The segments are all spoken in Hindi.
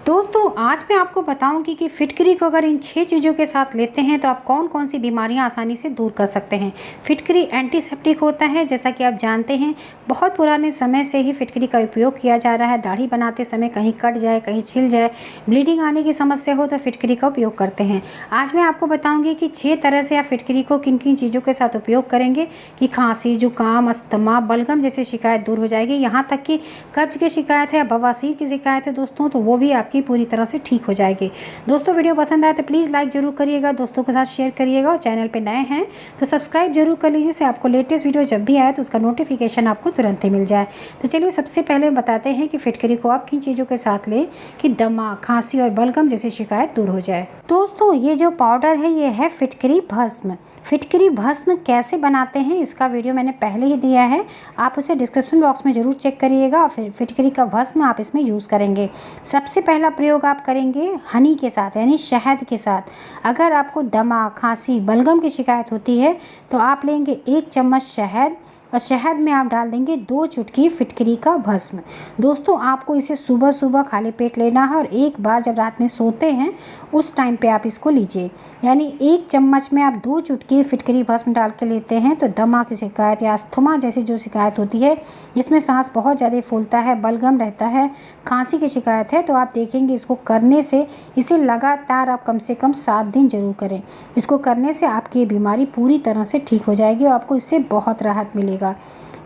दोस्तों आज मैं आपको बताऊंगी कि फिटकरी को अगर इन 6 चीज़ों के साथ लेते हैं तो आप कौन कौन सी बीमारियां आसानी से दूर कर सकते हैं। फिटकरी एंटीसेप्टिक होता है, जैसा कि आप जानते हैं बहुत पुराने समय से ही फिटकरी का उपयोग किया जा रहा है। दाढ़ी बनाते समय कहीं कट जाए, कहीं छिल जाए, ब्लीडिंग आने की समस्या हो तो फिटकरी का उपयोग करते हैं। आज मैं आपको बताऊँगी कि 6 तरह से आप फिटकरी को किन किन चीज़ों के साथ उपयोग करेंगे कि खांसी, जुकाम, अस्थमा, बलगम जैसी शिकायत दूर हो जाएगी। यहाँ तक कि कब्ज की शिकायत है, बवासीर की शिकायत है दोस्तों, तो वो भी आपकी पूरी तरह से ठीक हो जाएगी। दोस्तों वीडियो पसंद आए तो प्लीज़ लाइक जरूर करिएगा, दोस्तों के साथ शेयर करिएगा और चैनल पे नए हैं तो सब्सक्राइब जरूर कर लीजिए, जिससे आपको लेटेस्ट वीडियो जब भी आए तो उसका नोटिफिकेशन आपको तुरंत ही मिल जाए। तो चलिए सबसे पहले बताते हैं कि फिटकरी को आप किन चीज़ों के साथ लें कि दमा, खांसी और बलगम जैसी शिकायत दूर हो जाए। दोस्तों ये जो पाउडर है ये है फिटकरी भस्म। फिटकरी भस्म कैसे बनाते हैं इसका वीडियो मैंने पहले ही दिया है, आप उसे डिस्क्रिप्शन बॉक्स में ज़रूर चेक करिएगा। और फिर फिटकरी का भस्म आप इसमें यूज़ करेंगे। सबसे पहला प्रयोग आप करेंगे हनी के साथ, यानी शहद के साथ। अगर आपको दमा, खांसी, बलगम की शिकायत होती है तो आप लेंगे 1 चम्मच शहद और शहद में आप डाल देंगे 2 चुटकी फिटकरी का भस्म। दोस्तों आपको इसे सुबह सुबह खाली पेट लेना है और एक बार जब रात में सोते हैं उस टाइम पे आप इसको लीजिए। यानी 1 चम्मच में आप 2 चुटकी फिटकरी भस्म डाल के लेते हैं तो दमा की शिकायत या अस्थमा जैसी जो शिकायत होती है जिसमें सांस बहुत ज़्यादा फूलता है, बलगम रहता है, खांसी की शिकायत है, तो आप देखेंगे इसको करने से इसे लगातार आप कम से कम 7 दिन जरूर करें। इसको करने से आपकी ये बीमारी पूरी तरह से ठीक हो जाएगी और आपको इससे बहुत राहत मिलेगी।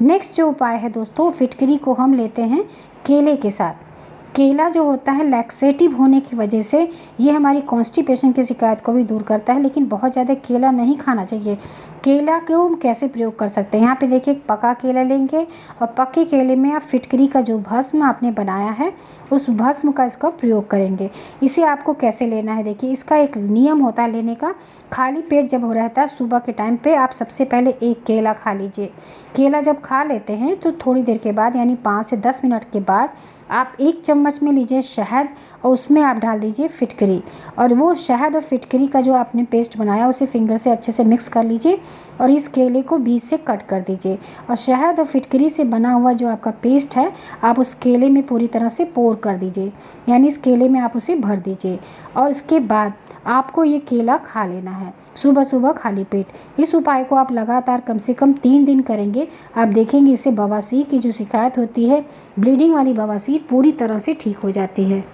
नेक्स्ट जो उपाय है दोस्तों, फिटकरी को हम लेते हैं केले के साथ। केला जो होता है लैक्सेटिव होने की वजह से ये हमारी कॉन्स्टिपेशन की शिकायत को भी दूर करता है, लेकिन बहुत ज़्यादा केला नहीं खाना चाहिए। केला को हम कैसे प्रयोग कर सकते हैं, यहाँ पे देखिए पका केला लेंगे और पके केले में आप फिटकरी का जो भस्म आपने बनाया है उस भस्म का इसका प्रयोग करेंगे। इसे आपको कैसे लेना है, देखिए इसका एक नियम होता है लेने का। खाली पेट जब हो रहता है सुबह के टाइम पे आप सबसे पहले 1 केला खा लीजिए। केला जब खा लेते हैं तो थोड़ी देर के बाद यानी 5 से 10 मिनट के बाद आप 1 चम्मच में लीजिए शहद और उसमें आप डाल दीजिए फिटकरी, और वो शहद और फिटकरी का जो आपने पेस्ट बनाया उसे फिंगर से अच्छे से मिक्स कर लीजिए और इस केले को बीच से कट कर दीजिए। और शहद और फिटकरी से बना हुआ जो आपका पेस्ट है आप उस केले में पूरी तरह से पोर कर दीजिए, यानी इस केले में आप उसे भर दीजिए। और इसके बाद आपको ये केला खा लेना है सुबह सुबह खाली पेट। इस उपाय को आप लगातार कम से कम 3 दिन करेंगे, आप देखेंगे इससे बवासीर की जो शिकायत होती है, ब्लीडिंग वाली बवासीर पूरी तरह से ठीक हो जाती है।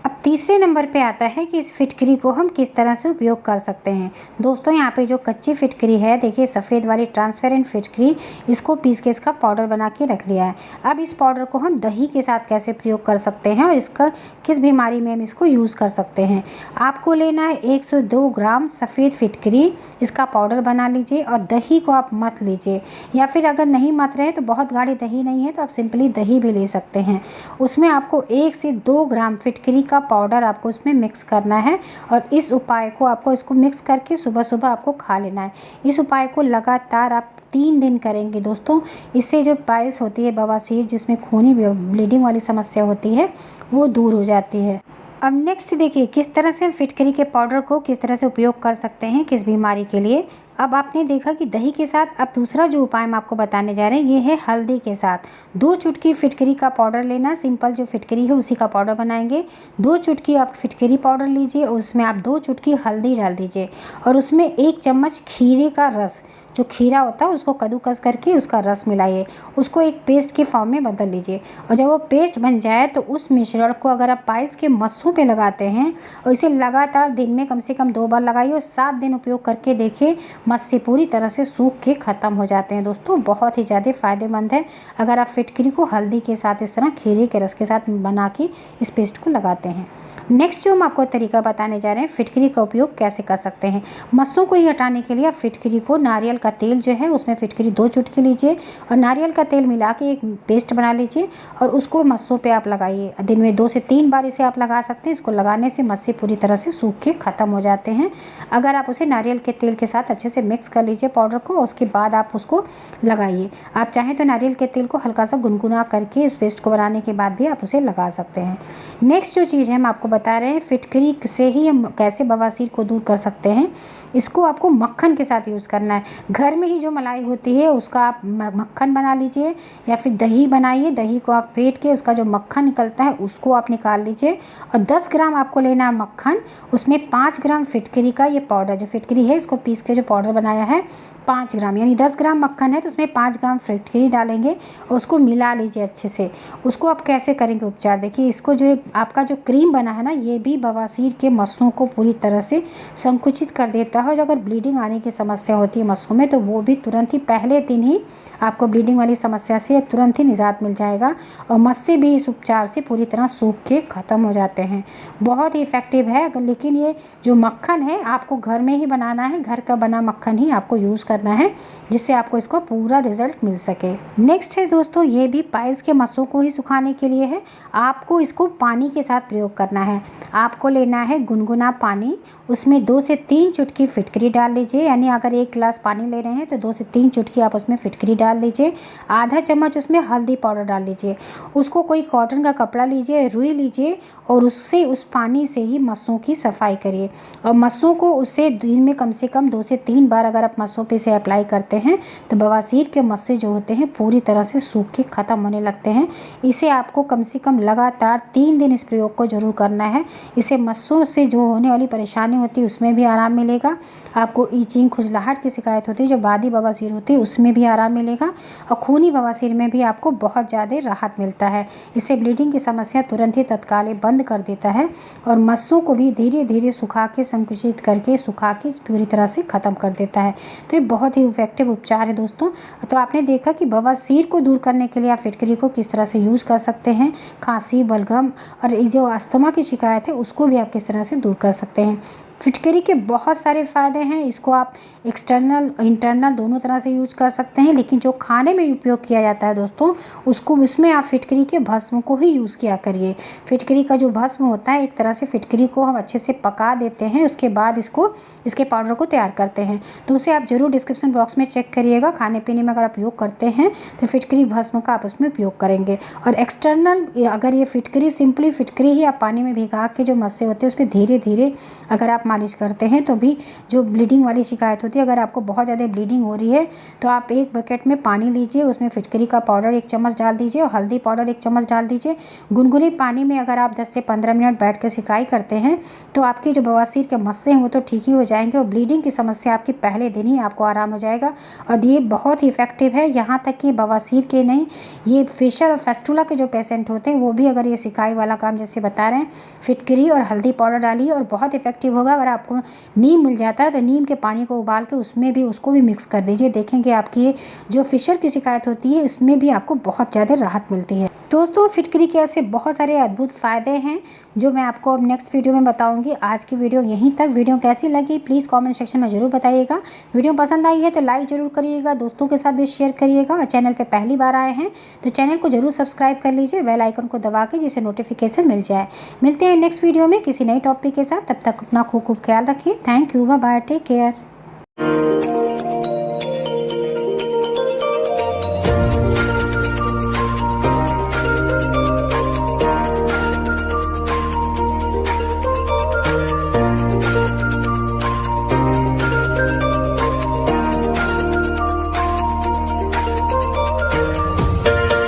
अब तीसरे नंबर पे आता है कि इस फिटकरी को हम किस तरह से उपयोग कर सकते हैं। दोस्तों यहाँ पे जो कच्ची फिटकरी है, देखिए सफ़ेद वाली ट्रांसपेरेंट फिटकरी, इसको पीस के इसका पाउडर बना के रख लिया है। अब इस पाउडर को हम दही के साथ कैसे प्रयोग कर सकते हैं और इसका किस बीमारी में हम इसको यूज़ कर सकते हैं। आपको लेना है 102 ग्राम सफ़ेद फिटकरी, इसका पाउडर बना लीजिए और दही को आप मथ लीजिए, या फिर अगर नहीं मथ रहे तो बहुत गाढ़ी दही नहीं है तो आप सिंपली दही भी ले सकते हैं। उसमें आपको 1 से 2 ग्राम फिटकरी का पाउडर आपको उसमें मिक्स करना है और इस उपाय को आपको इसको मिक्स करके सुबह सुबह आपको खा लेना है। इस उपाय को लगातार आप 3 दिन करेंगे दोस्तों। इससे जो पाइल्स होती है, बवासीर जिसमें खूनी ब्लीडिंग वाली समस्या होती है, वो दूर हो जाती है। अब नेक्स्ट देखिए किस तरह से हम फिटकरी के पाउडर को किस तरह से उपयोग कर सकते हैं किस बीमारी के लिए। अब आपने देखा कि दही के साथ, अब दूसरा जो उपाय मैं आपको बताने जा रहे हैं ये है हल्दी के साथ। 2 चुटकी फिटकरी का पाउडर लेना, सिंपल जो फिटकरी है उसी का पाउडर बनाएंगे। 2 चुटकी आप फिटकरी पाउडर लीजिए और उसमें आप 2 चुटकी हल्दी डाल दीजिए और उसमें 1 चम्मच खीरे का रस, जो खीरा होता है उसको कद्दूकस करके उसका रस मिलाइए, उसको एक पेस्ट के फॉर्म में बदल लीजिए। और जब वो पेस्ट बन जाए तो उस मिश्रण को अगर आप पाइल्स के मस्सों पे लगाते हैं और इसे लगातार दिन में कम से कम 2 बार लगाइए और 7 दिन उपयोग करके देखिए मस्से पूरी तरह से सूख के ख़त्म हो जाते हैं। दोस्तों बहुत ही ज़्यादा फ़ायदेमंद है अगर आप फिटकरी को हल्दी के साथ इस तरह खीरे के रस के साथ बना के इस पेस्ट को लगाते हैं। नेक्स्ट जो हम आपको तरीका बताने जा रहे हैं फिटकरी का उपयोग कैसे कर सकते हैं। मस्सों को ही हटाने के लिए आप फिटकरी को नारियल का तेल जो है उसमें फिटकरी 2 चुटकी लीजिए और नारियल का तेल मिला के एक पेस्ट बना लीजिए और उसको मस्सों पे आप लगाइए। दिन में 2 से 3 बार इसे आप लगा सकते हैं। इसको लगाने से मस्से पूरी तरह से सूख के ख़त्म हो जाते हैं अगर आप उसे नारियल के तेल के साथ अच्छे से मिक्स कर लीजिए पाउडर को, उसके बाद आप उसको लगाइए। आप चाहें तो नारियल के तेल को हल्का सा गुनगुना करके इस पेस्ट को बनाने के बाद भी आप उसे लगा सकते हैं। नेक्स्ट जो चीज़ है हम आपको बता रहे हैं फिटकरी से ही हम कैसे बवासीर को दूर कर सकते हैं। इसको आपको मक्खन के साथ यूज़ करना है। घर में ही जो मलाई होती है उसका आप मक्खन बना लीजिए, या फिर दही बनाइए, दही को आप फेंट के उसका जो मक्खन निकलता है उसको आप निकाल लीजिए, और 10 ग्राम आपको लेना है मक्खन, उसमें 5 ग्राम फिटकरी का ये पाउडर, जो फिटकरी है इसको पीस के जो पाउडर बनाया है 5 ग्राम, यानी 10 ग्राम मक्खन है तो उसमें 5 ग्राम फिटकरी डालेंगे और उसको मिला लीजिए अच्छे से। उसको आप कैसे करेंगे उपचार, देखिए इसको जो आपका जो क्रीम बना है ना, ये भी बवासीर के मस्सों को पूरी तरह से संकुचित कर देता है। और अगर ब्लीडिंग आने की समस्या होती है मस्सों में, तो वो भी तुरंत ही पहले दिन ही आपको ब्लीडिंग वाली समस्या से तुरंत ही निजात मिल जाएगा, और मस्से भी इस उपचार से पूरी तरह सूख के ख़त्म हो जाते हैं। बहुत ही इफ़ेक्टिव है। लेकिन ये जो मक्खन है आपको घर में ही बनाना है, घर का बना मक्खन ही आपको यूज़ करना है, जिससे आपको इसको पूरा रिजल्ट मिल सके। नेक्स्ट है दोस्तों, ये भी पाइल्स के मस्सों को ही सुखाने के लिए है। आपको इसको पानी के साथ प्रयोग करना है। आपको लेना है गुनगुना पानी, उसमें 2 से 3 चुटकी फिटकरी डाल लीजिए, यानी अगर 1 गिलास पानी ले रहे हैं तो 2 से 3 चुटकी आप उसमें फिटकरी डाल लीजिए। आधा चम्मच उसमें हल्दी पाउडर डाल लीजिए। उसको कोई कॉटन का कपड़ा लीजिए, रुई लीजिए, और उससे उस पानी से ही मस्सों की सफाई करिए। और मस्सों को उससे दिन में कम से कम 2 से 3 बार अगर आप मस्सों पे से अप्लाई करते हैं तो बवासीर के मस्से जो होते हैं पूरी तरह से सूख के ख़त्म होने लगते हैं। इसे आपको कम से कम लगातार 3 दिन इस प्रयोग को जरूर करना है। इससे मस्सों से जो होने वाली परेशानी होती है उसमें भी आराम मिलेगा। आपको ईचिंग, खुजलाहट की शिकायत होती है, जो बादी बवासीर होती है उसमें भी आराम मिलेगा, और खूनी बवासीर में भी आपको बहुत ज़्यादा राहत मिलता है। इससे ब्लीडिंग की समस्या तुरंत ही तत्काल बंद कर देता है, और मस्सों को भी धीरे धीरे सुखा के, संकुचित करके, सुखा के पूरी तरह से ख़त्म कर देता है। तो ये बहुत ही इफेक्टिव उपचार है दोस्तों। तो आपने देखा कि बवासीर को दूर करने के लिए आप फिटकरी को किस तरह से यूज़ कर सकते हैं। खांसी, बलगम और जो अस्थमा की शिकायत है उसको भी आप किस तरह से दूर कर सकते हैं। फिटकरी के बहुत सारे फ़ायदे हैं। इसको आप एक्सटर्नल, इंटरनल दोनों तरह से यूज कर सकते हैं, लेकिन जो खाने में उपयोग किया जाता है दोस्तों, उसमें आप फिटकरी के भस्म को ही यूज़ किया करिए। फिटकरी का जो भस्म होता है, एक तरह से फिटकरी को हम अच्छे से पका देते हैं, उसके बाद इसके पाउडर को तैयार करते हैं। तो उसे आप ज़रूर डिस्क्रिप्शन बॉक्स में चेक करिएगा। खाने पीने में अगर आप उपयोग करते हैं तो फिटकरी भस्म का आप उसमें उपयोग करेंगे। और एक्सटर्नल, अगर ये फिटकरी, सिंपली फिटकरी ही आप पानी में भिगा के जो मस्से होते हैं उस पर धीरे धीरे अगर आप मालिश करते हैं तो भी जो ब्लीडिंग वाली शिकायत होती है, अगर आपको बहुत ज़्यादा ब्लीडिंग हो रही है तो आप 1 बकेट में पानी लीजिए, उसमें फिटकरी का पाउडर 1 चम्मच डाल दीजिए और हल्दी पाउडर 1 चम्मच डाल दीजिए। गुनगुने पानी में अगर आप 10 से 15 मिनट बैठ कर सिकाई करते हैं तो आपके जो बवासीर के मस्से हैं वो तो ठीक ही हो जाएंगे, और ब्लीडिंग की समस्या आपकी पहले दिन ही आपको आराम हो जाएगा। और ये बहुत ही इफेक्टिव है। यहाँ तक कि बवासीर के नहीं, ये फिशर और फेस्टुला के जो पेशेंट होते हैं वो भी अगर ये सिकाई वाला काम जैसे बता रहे हैं, फिटकरी और हल्दी पाउडर डालिए और बहुत इफेक्टिव होगा। अगर आपको नीम मिल जाता है तो नीम के पानी को उबाल के उसको भी मिक्स कर दीजिए। देखेंगे आपकी ये जो फिशर की शिकायत होती है उसमें भी आपको बहुत ज़्यादा राहत मिलती है। दोस्तों, फिटकरी के ऐसे बहुत सारे अद्भुत फ़ायदे हैं जो मैं आपको अब नेक्स्ट वीडियो में बताऊंगी। आज की वीडियो यहीं तक। वीडियो कैसी लगी प्लीज़ कमेंट सेक्शन में ज़रूर बताइएगा। वीडियो पसंद आई है तो लाइक ज़रूर करिएगा, दोस्तों के साथ भी शेयर करिएगा, और चैनल पे पहली बार आए हैं तो चैनल को ज़रूर सब्सक्राइब कर लीजिए, बेल आइकन को दबा के, जिससे नोटिफिकेशन मिल जाए। मिलते हैं नेक्स्ट वीडियो में किसी नई टॉपिक के साथ। तब तक अपना खूब ख्याल रखिए। Thank you, bye bye, take care.